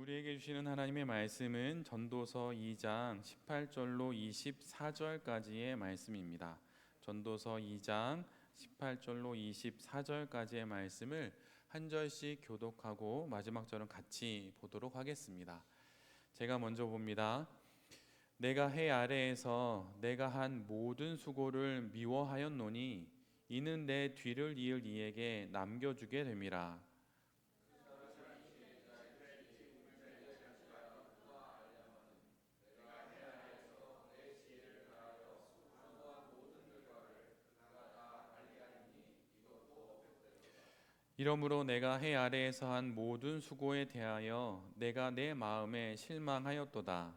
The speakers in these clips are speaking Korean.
우리에게 주시는 하나님의 말씀은 전도서 2장 18절로 24절까지의 말씀입니다. 전도서 2장 18절로 24절까지의 말씀을 한 절씩 교독하고 마지막 절은 같이 보도록 하겠습니다. 제가 먼저 봅니다. 내가 해 아래에서 내가 한 모든 수고를 미워하였노니 이는 내 뒤를 이을 이에게 남겨주게 됨이라. 이러므로 내가 해 아래에서 한 모든 수고에 대하여 내가 내 마음에 실망하였도다.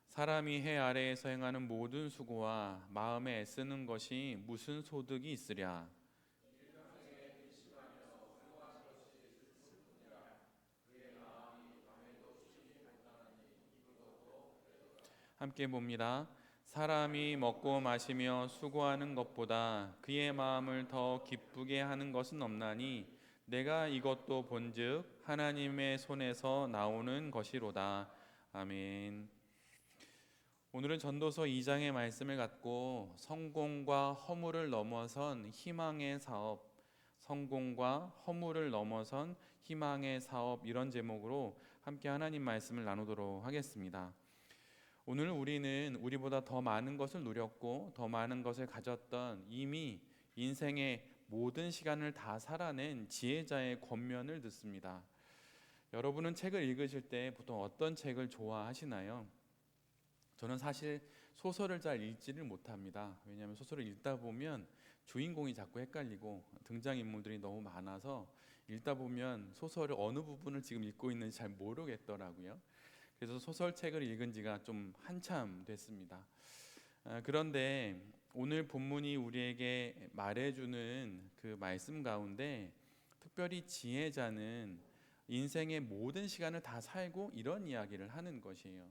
사람이 해 아래에서 행하는 모든 수고와 마음에 애쓰는 것이 무슨 소득이 있으랴. 함께 봅니다. 사람이 먹고 마시며 수고하는 것보다 그의 마음을 더 기쁘게 하는 것은 없나니 내가 이것도 본즉 하나님의 손에서 나오는 것이로다. 아멘. 오늘은 전도서 2장의 말씀을 갖고 성공과 허물을 넘어선 희망의 사업, 성공과 허물을 넘어선 희망의 사업, 이런 제목으로 함께 하나님 말씀을 나누도록 하겠습니다. 오늘 우리는 우리보다 더 많은 것을 누렸고 더 많은 것을 가졌던, 이미 인생의 모든 시간을 다 살아낸 지혜자의 권면을 듣습니다. 여러분은 책을 읽으실 때 보통 어떤 책을 좋아하시나요? 저는 사실 소설을 잘 읽지를 못합니다. 왜냐하면 소설을 읽다 보면 주인공이 자꾸 헷갈리고 등장인물들이 너무 많아서 읽다 보면 소설을 어느 부분을 지금 읽고 있는지 잘 모르겠더라고요. 그래서 소설책을 읽은 지가 좀 한참 됐습니다. 그런데 오늘 본문이 우리에게 말해주는 그 말씀 가운데 특별히 지혜자는 인생의 모든 시간을 다 살고 이런 이야기를 하는 것이에요.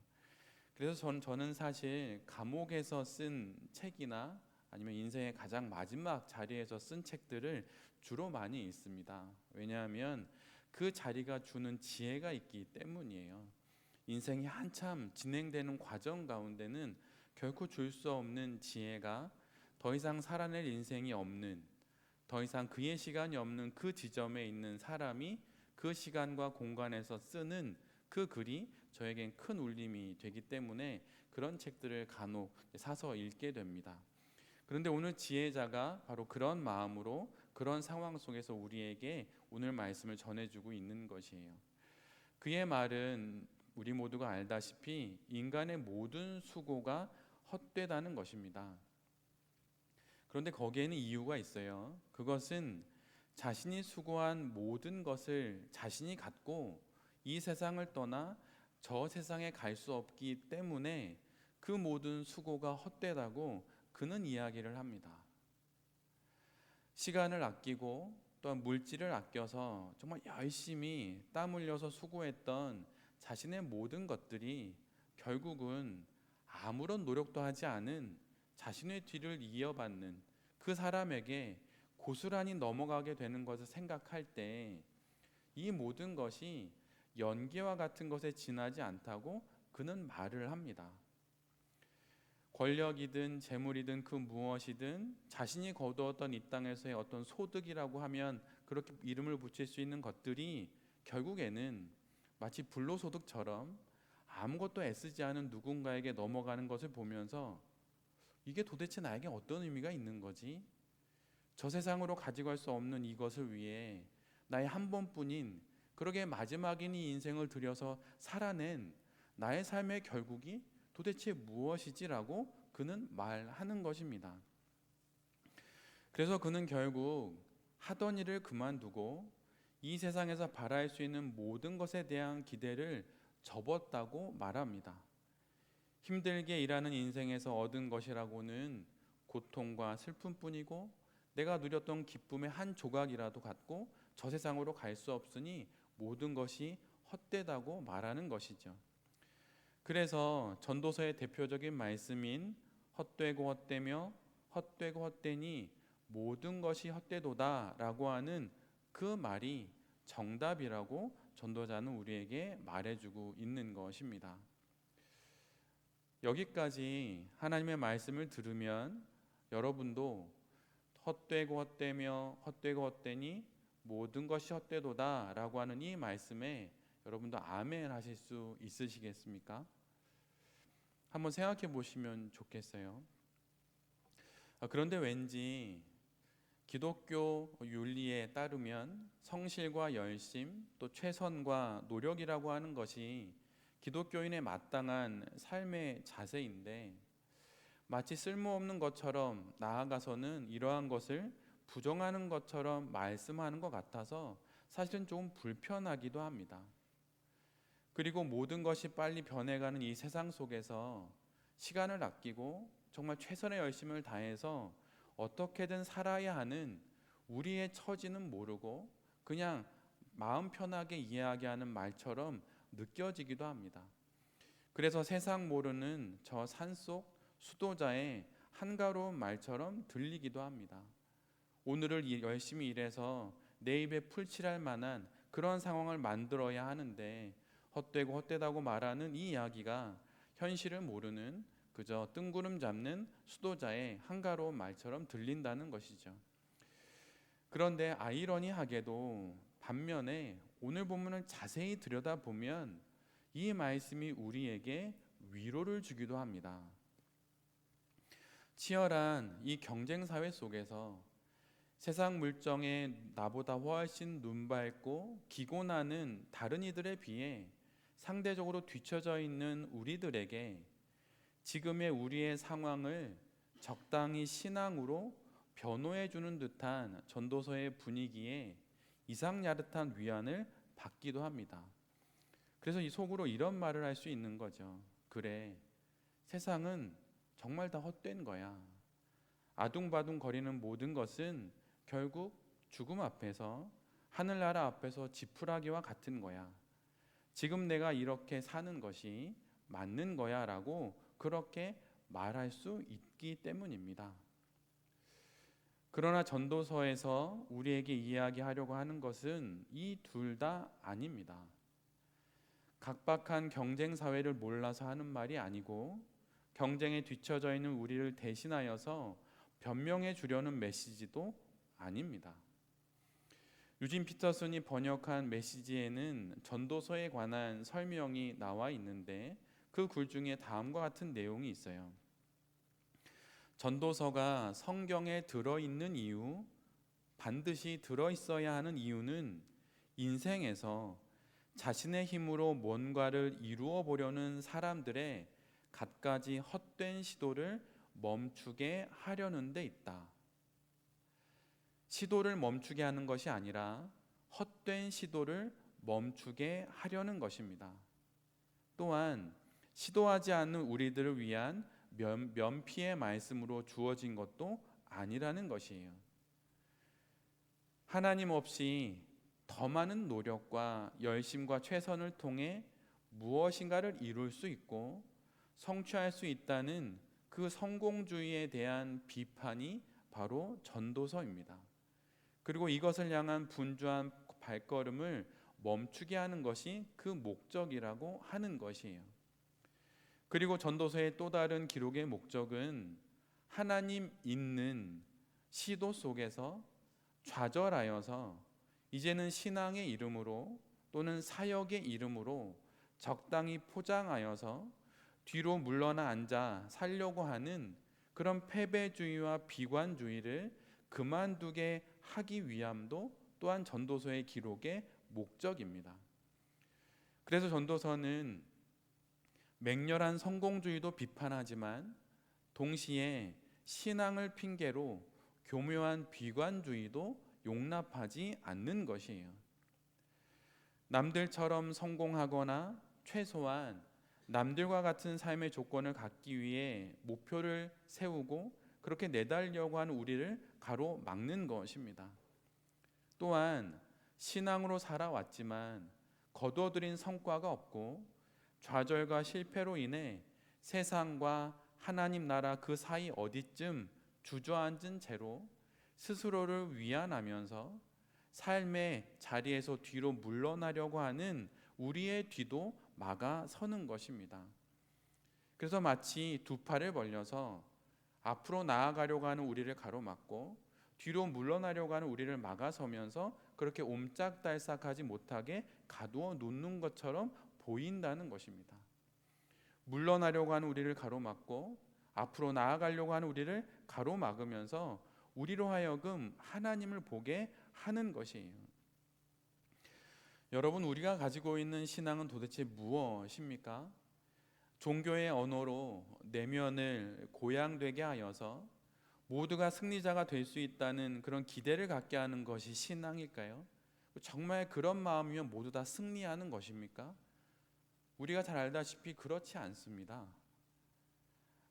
그래서 저는 사실 감옥에서 쓴 책이나 아니면 인생의 가장 마지막 자리에서 쓴 책들을 주로 많이 읽습니다. 왜냐하면 그 자리가 주는 지혜가 있기 때문이에요. 인생이 한참 진행되는 과정 가운데는 결코 줄 수 없는 지혜가, 더 이상 살아낼 인생이 없는, 더 이상 그의 시간이 없는 그 지점에 있는 사람이 그 시간과 공간에서 쓰는 그 글이 저에겐 큰 울림이 되기 때문에 그런 책들을 간혹 사서 읽게 됩니다. 그런데 오늘 지혜자가 바로 그런 마음으로 그런 상황 속에서 우리에게 오늘 말씀을 전해주고 있는 것이에요. 그의 말은 우리 모두가 알다시피 인간의 모든 수고가 헛되다는 것입니다. 그런데 거기에는 이유가 있어요. 그것은 자신이 수고한 모든 것을 자신이 갖고 이 세상을 떠나 저 세상에 갈 수 없기 때문에 그 모든 수고가 헛되다고 그는 이야기를 합니다. 시간을 아끼고 또한 물질을 아껴서 정말 열심히 땀 흘려서 수고했던 자신의 모든 것들이 결국은 아무런 노력도 하지 않은 자신의 뒤를 이어받는 그 사람에게 고스란히 넘어가게 되는 것을 생각할 때 이 모든 것이 연기와 같은 것에 지나지 않다고 그는 말을 합니다. 권력이든 재물이든 그 무엇이든 자신이 거두었던 이 땅에서의 어떤 소득이라고 하면 그렇게 이름을 붙일 수 있는 것들이 결국에는 마치 불로소득처럼 아무것도 애쓰지 않은 누군가에게 넘어가는 것을 보면서 이게 도대체 나에게 어떤 의미가 있는 거지? 저 세상으로 가지고 갈 수 없는 이것을 위해 나의 한 번뿐인, 그러게 마지막인 이 인생을 들여서 살아낸 나의 삶의 결국이 도대체 무엇이지라고 그는 말하는 것입니다. 그래서 그는 결국 하던 일을 그만두고 이 세상에서 바랄 수 있는 모든 것에 대한 기대를 접었다고 말합니다. 힘들게 일하는 인생에서 얻은 것이라고는 고통과 슬픔뿐이고 내가 누렸던 기쁨의 한 조각이라도 갖고 저 세상으로 갈 수 없으니 모든 것이 헛되다고 말하는 것이죠. 그래서 전도서의 대표적인 말씀인 헛되고 헛되며 헛되고 헛되니 모든 것이 헛되도다 라고 하는 그 말이 정답이라고 전도자는 우리에게 말해주고 있는 것입니다. 여기까지 하나님의 말씀을 들으면 여러분도 헛되고 헛되며 헛되고 헛되니 모든 것이 헛되도다 라고 하는 이 말씀에 여러분도 아멘 하실 수 있으시겠습니까? 한번 생각해 보시면 좋겠어요. 그런데 왠지 기독교 윤리에 따르면 성실과 열심, 또 최선과 노력이라고 하는 것이 기독교인의 마땅한 삶의 자세인데, 마치 쓸모없는 것처럼 나아가서는 이러한 것을 부정하는 것처럼 말씀하는 것 같아서 사실은 좀 불편하기도 합니다. 그리고 모든 것이 빨리 변해가는 이 세상 속에서 시간을 아끼고 정말 최선의 열심을 다해서 어떻게든 살아야 하는 우리의 처지는 모르고 그냥 마음 편하게 이야기하는 말처럼 느껴지기도 합니다. 그래서 세상 모르는 저 산속 수도자의 한가로운 말처럼 들리기도 합니다. 오늘을 열심히 일해서 내 입에 풀칠할 만한 그런 상황을 만들어야 하는데 헛되고 헛되다고 말하는 이 이야기가 현실을 모르는 그저 뜬구름 잡는 수도자의 한가로운 말처럼 들린다는 것이죠. 그런데 아이러니하게도 반면에 오늘 본문을 자세히 들여다보면 이 말씀이 우리에게 위로를 주기도 합니다. 치열한 이 경쟁 사회 속에서 세상 물정에 나보다 훨씬 눈밝고 기곤하는 다른 이들에 비해 상대적으로 뒤처져 있는 우리들에게 지금의 우리의 상황을 적당히 신앙으로 변호해 주는 듯한 전도서의 분위기에 이상야릇한 위안을 받기도 합니다. 그래서 이 속으로 이런 말을 할 수 있는 거죠. 그래, 세상은 정말 다 헛된 거야. 아둥바둥 거리는 모든 것은 결국 죽음 앞에서, 하늘나라 앞에서 지푸라기와 같은 거야. 지금 내가 이렇게 사는 것이 맞는 거야 라고 그렇게 말할 수 있기 때문입니다. 그러나 전도서에서 우리에게 이야기하려고 하는 것은 이 둘 다 아닙니다. 각박한 경쟁 사회를 몰라서 하는 말이 아니고 경쟁에 뒤처져 있는 우리를 대신하여서 변명해 주려는 메시지도 아닙니다. 유진 피터슨이 번역한 메시지에는 전도서에 관한 설명이 나와 있는데 그 글 중에 다음과 같은 내용이 있어요. 전도서가 성경에 들어있는 이유, 반드시 들어있어야 하는 이유는 인생에서 자신의 힘으로 뭔가를 이루어 보려는 사람들의 갖가지 헛된 시도를 멈추게 하려는 데 있다. 시도를 멈추게 하는 것이 아니라 헛된 시도를 멈추게 하려는 것입니다. 또한 시도하지 않는 우리들을 위한 면피의 말씀으로 주어진 것도 아니라는 것이에요. 하나님 없이 더 많은 노력과 열심과 최선을 통해 무엇인가를 이룰 수 있고 성취할 수 있다는 그 성공주의에 대한 비판이 바로 전도서입니다. 그리고 이것을 향한 분주한 발걸음을 멈추게 하는 것이 그 목적이라고 하는 것이에요. 그리고 전도서의 또 다른 기록의 목적은 하나님 있는 시도 속에서 좌절하여서 이제는 신앙의 이름으로 또는 사역의 이름으로 적당히 포장하여서 뒤로 물러나 앉아 살려고 하는 그런 패배주의와 비관주의를 그만두게 하기 위함도 또한 전도서의 기록의 목적입니다. 그래서 전도서는 맹렬한 성공주의도 비판하지만 동시에 신앙을 핑계로 교묘한 비관주의도 용납하지 않는 것이에요. 남들처럼 성공하거나 최소한 남들과 같은 삶의 조건을 갖기 위해 목표를 세우고 그렇게 내달려고 하는 우리를 가로막는 것입니다. 또한 신앙으로 살아왔지만 거둬들인 성과가 없고 좌절과 실패로 인해 세상과 하나님 나라 그 사이 어디쯤 주저앉은 채로 스스로를 위안하면서 삶의 자리에서 뒤로 물러나려고 하는 우리의 뒤도 막아서는 것입니다. 그래서 마치 두 팔을 벌려서 앞으로 나아가려고 하는 우리를 가로막고 뒤로 물러나려고 하는 우리를 막아서면서 그렇게 옴짝달싹하지 못하게 가두어 놓는 것처럼 보인다는 것입니다. 물러나려고 하는 우리를 가로막고 앞으로 나아가려고 하는 우리를 가로막으면서 우리로 하여금 하나님을 보게 하는 것이에요. 여러분, 우리가 가지고 있는 신앙은 도대체 무엇입니까? 종교의 언어로 내면을 고양되게 하여서 모두가 승리자가 될 수 있다는 그런 기대를 갖게 하는 것이 신앙일까요? 정말 그런 마음이면 모두 다 승리하는 것입니까? 우리가 잘 알다시피 그렇지 않습니다.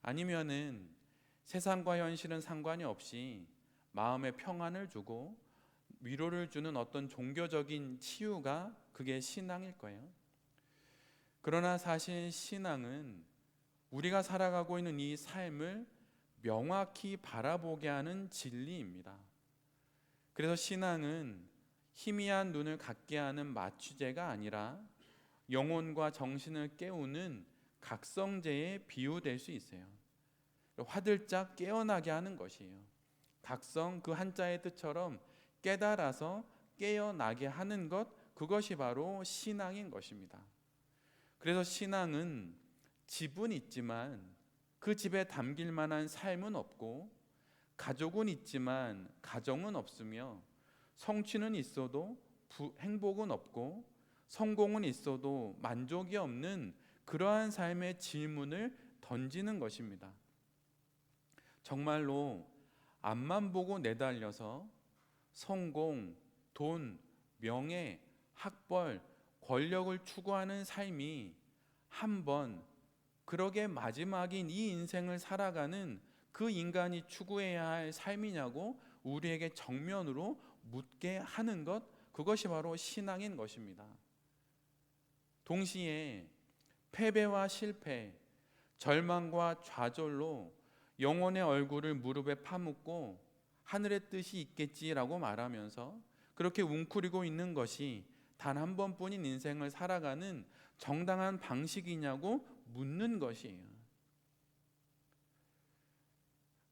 아니면은 세상과 현실은 상관이 없이 마음에 평안을 주고 위로를 주는 어떤 종교적인 치유가 그게 신앙일 거예요. 그러나 사실 신앙은 우리가 살아가고 있는 이 삶을 명확히 바라보게 하는 진리입니다. 그래서 신앙은 희미한 눈을 갖게 하는 마취제가 아니라 영혼과 정신을 깨우는 각성제에 비유될 수 있어요. 화들짝 깨어나게 하는 것이에요. 각성, 그 한자의 뜻처럼 깨달아서 깨어나게 하는 것, 그것이 바로 신앙인 것입니다. 그래서 신앙은 집은 있지만 그 집에 담길 만한 삶은 없고, 가족은 있지만 가정은 없으며, 성취는 있어도 행복은 없고, 성공은 있어도 만족이 없는 그러한 삶의 질문을 던지는 것입니다. 정말로 앞만 보고 내달려서 성공, 돈, 명예, 학벌, 권력을 추구하는 삶이 한번, 그러게 마지막인 이 인생을 살아가는 그 인간이 추구해야 할 삶이냐고 우리에게 정면으로 묻게 하는 것, 그것이 바로 신앙인 것입니다. 동시에 패배와 실패, 절망과 좌절로 영혼의 얼굴을 무릎에 파묻고 하늘의 뜻이 있겠지라고 말하면서 그렇게 웅크리고 있는 것이 단 한 번뿐인 인생을 살아가는 정당한 방식이냐고 묻는 것이에요.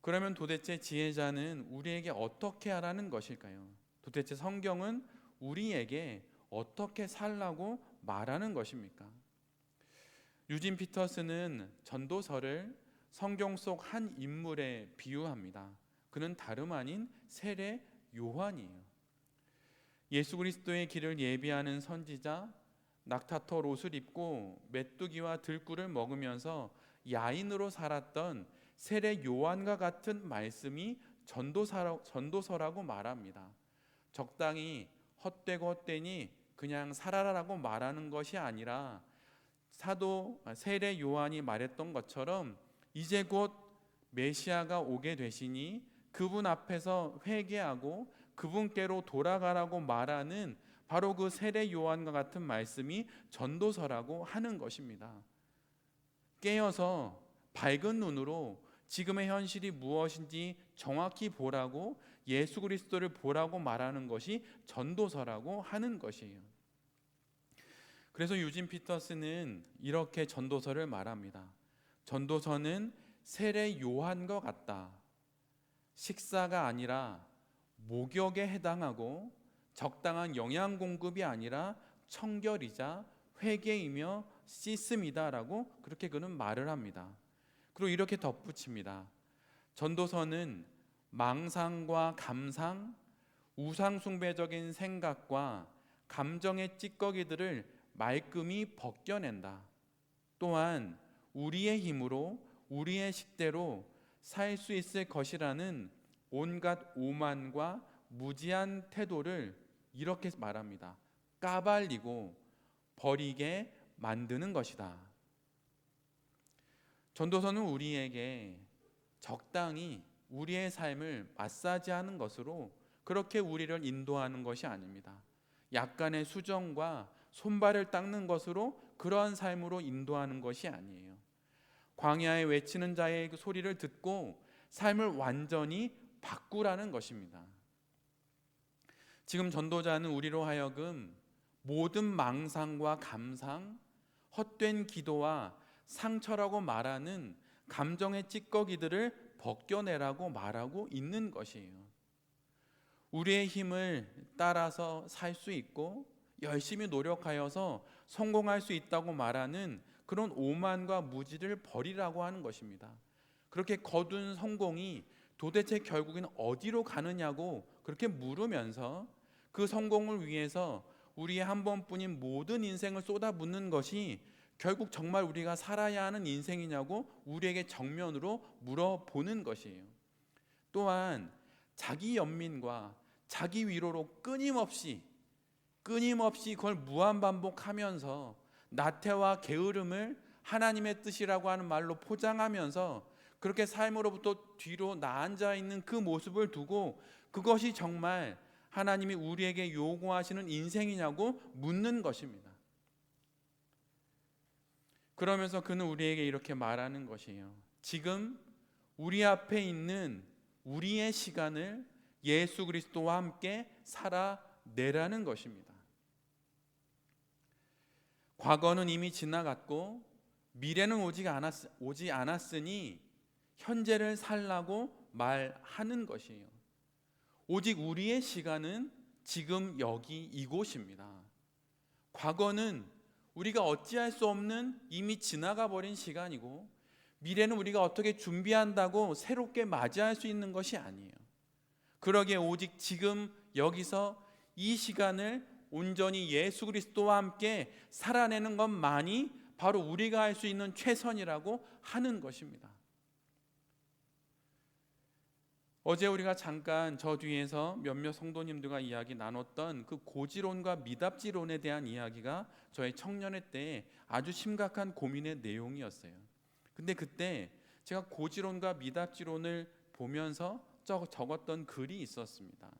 그러면 도대체 지혜자는 우리에게 어떻게 하라는 것일까요? 도대체 성경은 우리에게 어떻게 살라고 말하는 것입니까? 유진 피터스는 전도서를 성경 속 한 인물에 비유합니다. 그는 다름 아닌 세례 요한이에요. 예수 그리스도의 길을 예비하는 선지자, 낙타털 옷을 입고 메뚜기와 들꿀을 먹으면서 야인으로 살았던 세례 요한과 같은 말씀이 전도서라고 말합니다. 적당히 헛되고 헛되니 그냥 살아라라고 말하는 것이 아니라 사도 세례 요한이 말했던 것처럼 이제 곧 메시아가 오게 되시니 그분 앞에서 회개하고 그분께로 돌아가라고 말하는 바로 그 세례 요한과 같은 말씀이 전도서라고 하는 것입니다. 깨어서 밝은 눈으로 지금의 현실이 무엇인지 정확히 보라고, 예수 그리스도를 보라고 말하는 것이 전도서라고 하는 것이에요. 그래서 유진 피터스는 이렇게 전도서를 말합니다. 전도서는 세례 요한과 같다. 식사가 아니라 목욕에 해당하고 적당한 영양 공급이 아니라 청결이자 회개이며 씻음이다라고 그렇게 그는 말을 합니다. 그리고 이렇게 덧붙입니다. 전도서는 망상과 감상, 우상숭배적인 생각과 감정의 찌꺼기들을 말끔히 벗겨낸다. 또한 우리의 힘으로 우리의 식대로 살 수 있을 것이라는 온갖 오만과 무지한 태도를 이렇게 말합니다. 까발리고 버리게 만드는 것이다. 전도서는 우리에게 적당히 우리의 삶을 마사지하는 것으로 그렇게 우리를 인도하는 것이 아닙니다. 약간의 수정과 손발을 닦는 것으로 그러한 삶으로 인도하는 것이 아니에요. 광야에 외치는 자의 그 소리를 듣고 삶을 완전히 바꾸라는 것입니다. 지금 전도자는 우리로 하여금 모든 망상과 감상, 헛된 기도와 상처라고 말하는 감정의 찌꺼기들을 벗겨내라고 말하고 있는 것이에요. 우리의 힘을 따라서 살 수 있고 열심히 노력하여서 성공할 수 있다고 말하는 그런 오만과 무지를 버리라고 하는 것입니다. 그렇게 거둔 성공이 도대체 결국에는 어디로 가느냐고 그렇게 물으면서 그 성공을 위해서 우리의 한 번뿐인 모든 인생을 쏟아붓는 것이 결국 정말 우리가 살아야 하는 인생이냐고 우리에게 정면으로 물어보는 것이에요. 또한 자기 연민과 자기 위로로 끊임없이 그걸 무한반복하면서 나태와 게으름을 하나님의 뜻이라고 하는 말로 포장하면서 그렇게 삶으로부터 뒤로 나앉아 있는 그 모습을 두고 그것이 정말 하나님이 우리에게 요구하시는 인생이냐고 묻는 것입니다. 그러면서 그는 우리에게 이렇게 말하는 것이에요. 지금 우리 앞에 있는 우리의 시간을 예수 그리스도와 함께 살아내라는 것입니다. 과거는 이미 지나갔고 미래는 오지 않았으니 현재를 살라고 말하는 것이에요. 오직 우리의 시간은 지금 여기 이곳입니다. 과거는 우리가 어찌할 수 없는 이미 지나가 버린 시간이고 미래는 우리가 어떻게 준비한다고 새롭게 맞이할 수 있는 것이 아니에요. 그러기에 오직 지금 여기서 이 시간을 온전히 예수 그리스도와 함께 살아내는 것만이 바로 우리가 할 수 있는 최선이라고 하는 것입니다. 어제 우리가 잠깐 저 뒤에서 몇몇 성도님들과 이야기 나눴던 그 고지론과 미답지론에 대한 이야기가 저의 청년회 때 아주 심각한 고민의 내용이었어요. 근데 그때 제가 고지론과 미답지론을 보면서 적었던 글이 있었습니다.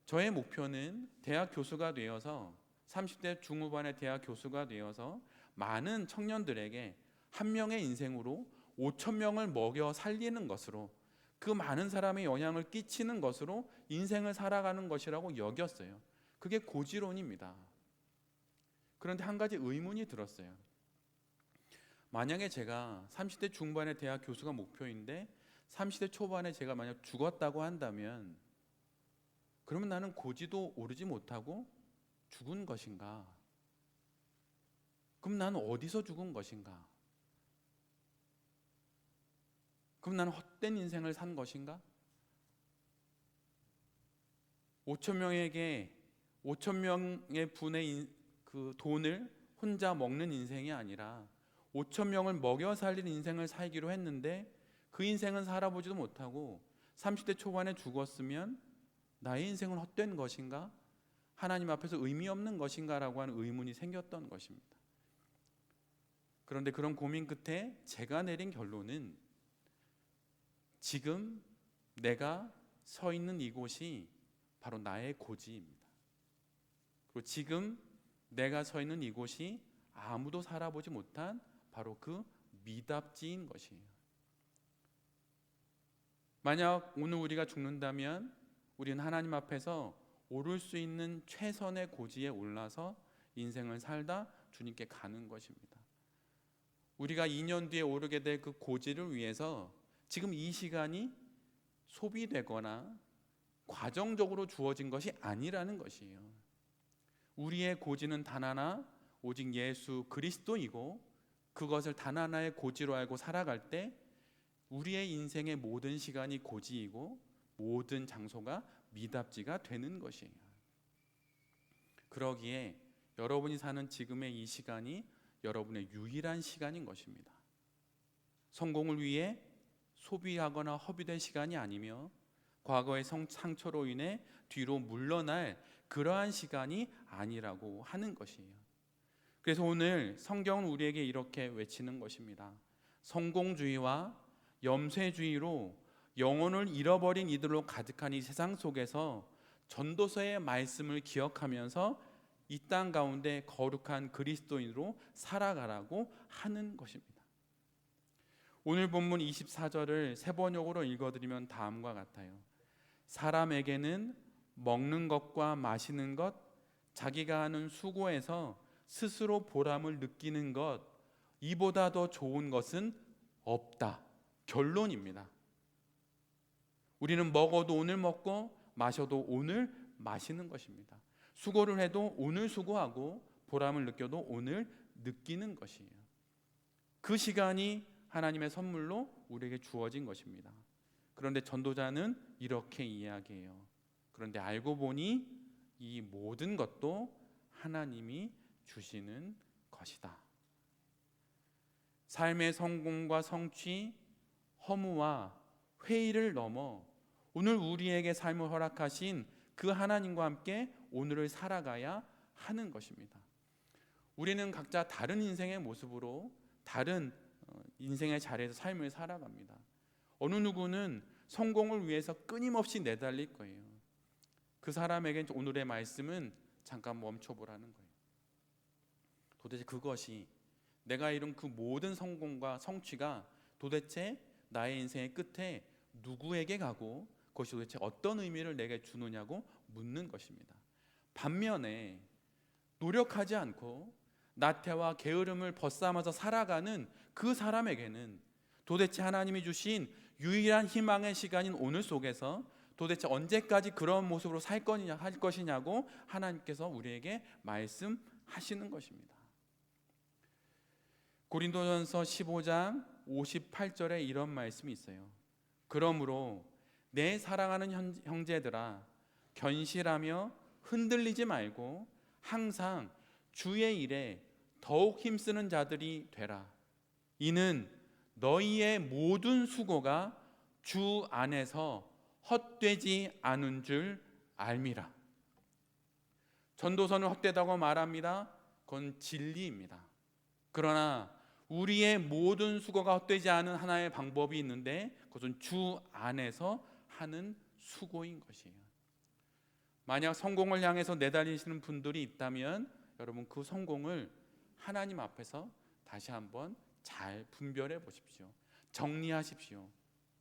저의 목표는 대학 교수가 되어서 30대 중후반의 대학 교수가 되어서 많은 청년들에게 한 명의 인생으로 5천 명을 먹여 살리는 것으로 그 많은 사람의 영향을 끼치는 것으로 인생을 살아가는 것이라고 여겼어요. 그게 고지론입니다. 그런데 한 가지 의문이 들었어요. 만약에 제가 30대 중반의 대학 교수가 목표인데 30대 초반에 제가 만약 죽었다고 한다면 그러면 나는 고지도 오르지 못하고 죽은 것인가? 그럼 나는 어디서 죽은 것인가? 그럼 나는 헛된 인생을 산 것인가? 5천 명에게 5천 명의 분의 그 돈을 혼자 먹는 인생이 아니라 5천 명을 먹여 살린 인생을 살기로 했는데 그 인생은 살아보지도 못하고 30대 초반에 죽었으면 나의 인생은 헛된 것인가? 하나님 앞에서 의미 없는 것인가? 라고 하는 의문이 생겼던 것입니다. 그런데 그런 고민 끝에 제가 내린 결론은 지금 내가 서 있는 이곳이 바로 나의 고지입니다. 그리고 지금 내가 서 있는 이곳이 아무도 살아보지 못한 바로 그 미답지인 것이에요. 만약 오늘 우리가 죽는다면 우리는 하나님 앞에서 오를 수 있는 최선의 고지에 올라서 인생을 살다 주님께 가는 것입니다. 우리가 2년 뒤에 오르게 될 그 고지를 위해서 지금 이 시간이 소비되거나 과정적으로 주어진 것이 아니라는 것이에요. 우리의 고지는 단 하나, 오직 예수 그리스도이고 그것을 단 하나의 고지로 알고 살아갈 때 우리의 인생의 모든 시간이 고지이고 모든 장소가 미답지가 되는 것이에요. 그러기에 여러분이 사는 지금의 이 시간이 여러분의 유일한 시간인 것입니다. 성공을 위해 소비하거나 허비될 시간이 아니며 과거의 상처로 인해 뒤로 물러날 그러한 시간이 아니라고 하는 것이에요. 그래서 오늘 성경은 우리에게 이렇게 외치는 것입니다. 성공주의와 염세주의로 영혼을 잃어버린 이들로 가득한 이 세상 속에서 전도서의 말씀을 기억하면서 이 땅 가운데 거룩한 그리스도인으로 살아가라고 하는 것입니다. 오늘 본문 24절을 세 번역으로 읽어드리면 다음과 같아요. 사람에게는 먹는 것과 마시는 것, 자기가 하는 수고에서 스스로 보람을 느끼는 것, 이보다 더 좋은 것은 없다. 결론입니다. 우리는 먹어도 오늘 먹고 마셔도 오늘 마시는 것입니다. 수고를 해도 오늘 수고하고 보람을 느껴도 오늘 느끼는 것이에요. 그 시간이 하나님의 선물로 우리에게 주어진 것입니다. 그런데 전도자는 이렇게 이야기해요. 그런데 알고 보니 이 모든 것도 하나님이 주시는 것이다. 삶의 성공과 성취, 허무와 회의를 넘어 오늘 우리에게 삶을 허락하신 그 하나님과 함께 오늘을 살아가야 하는 것입니다. 우리는 각자 다른 인생의 모습으로 다른 인생의 자리에서 삶을 살아갑니다. 어느 누구는 성공을 위해서 끊임없이 내달릴 거예요. 그 사람에게 오늘의 말씀은 잠깐 멈춰보라는 거예요. 도대체 그것이 내가 이룬 그 모든 성공과 성취가 도대체 나의 인생의 끝에 누구에게 가고 그것이 도대체 어떤 의미를 내게 주느냐고 묻는 것입니다. 반면에 노력하지 않고 나태와 게으름을 벗삼아서 살아가는 그 사람에게는 도대체 하나님이 주신 유일한 희망의 시간인 오늘 속에서 도대체 언제까지 그런 모습으로 할 것이냐고 하나님께서 우리에게 말씀하시는 것입니다. 고린도전서 15장 58절에 이런 말씀이 있어요. 그러므로 내 사랑하는 형제들아, 견실하며 흔들리지 말고 항상 주의 일에 더욱 힘쓰는 자들이 되라. 이는 너희의 모든 수고가 주 안에서 헛되지 않은 줄 알미라. 전도서는 헛되다고 말합니다. 그건 진리입니다. 그러나 우리의 모든 수고가 헛되지 않은 하나의 방법이 있는데 그것은 주 안에서 하는 수고인 것이에요. 만약 성공을 향해서 내달리시는 분들이 있다면 여러분 그 성공을 하나님 앞에서 다시 한번 잘 분별해 보십시오. 정리하십시오.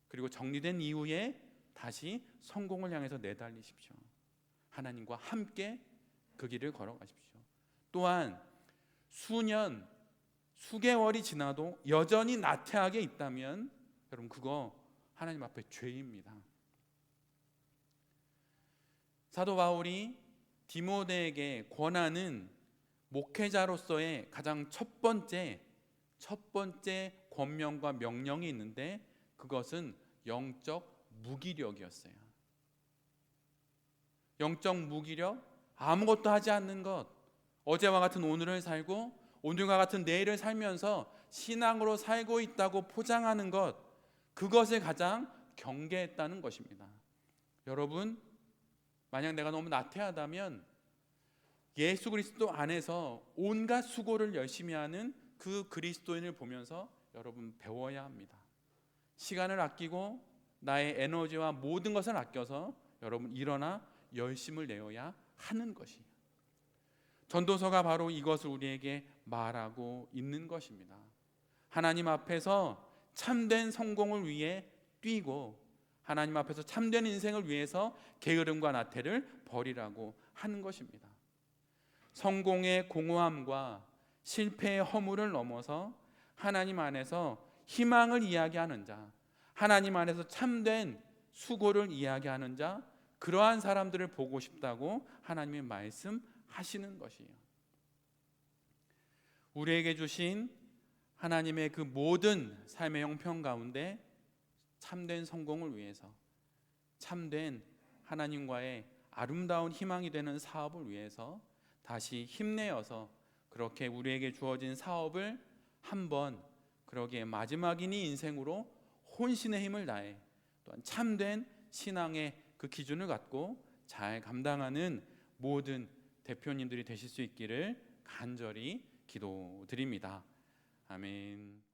그리고 정리된 이후에 다시 성공을 향해서 내달리십시오. 하나님과 함께 그 길을 걸어가십시오. 또한 수년, 수개월이 지나도 여전히 나태하게 있다면 여러분 그거 하나님 앞에 죄입니다. 사도 바울이 디모데에게 권하는 목회자로서의 가장 첫 번째 권면과 명령이 있는데 그것은 영적 무기력이었어요. 영적 무기력, 아무것도 하지 않는 것, 어제와 같은 오늘을 살고 오늘과 같은 내일을 살면서 신앙으로 살고 있다고 포장하는 것, 그것을 가장 경계했다는 것입니다. 여러분, 만약 내가 너무 나태하다면 예수 그리스도 안에서 온갖 수고를 열심히 하는 그 그리스도인을 보면서 여러분 배워야 합니다. 시간을 아끼고 나의 에너지와 모든 것을 아껴서 여러분 일어나 열심을 내어야 하는 것이에요. 전도서가 바로 이것을 우리에게 말하고 있는 것입니다. 하나님 앞에서 참된 성공을 위해 뛰고 하나님 앞에서 참된 인생을 위해서 게으름과 나태를 버리라고 하는 것입니다. 성공의 공허함과 실패의 허물을 넘어서 하나님 안에서 희망을 이야기하는 자, 하나님 안에서 참된 수고를 이야기하는 자, 그러한 사람들을 보고 싶다고 하나님이 말씀하시는 것이에요. 우리에게 주신 하나님의 그 모든 삶의 형편 가운데 참된 성공을 위해서, 참된 하나님과의 아름다운 희망이 되는 사업을 위해서 다시 힘내어서 그렇게 우리에게 주어진 사업을 한번 그러기에 마지막이니 인생으로 혼신의 힘을 다해 또한 참된 신앙의 그 기준을 갖고 잘 감당하는 모든 대표님들이 되실 수 있기를 간절히 기도드립니다. 아멘.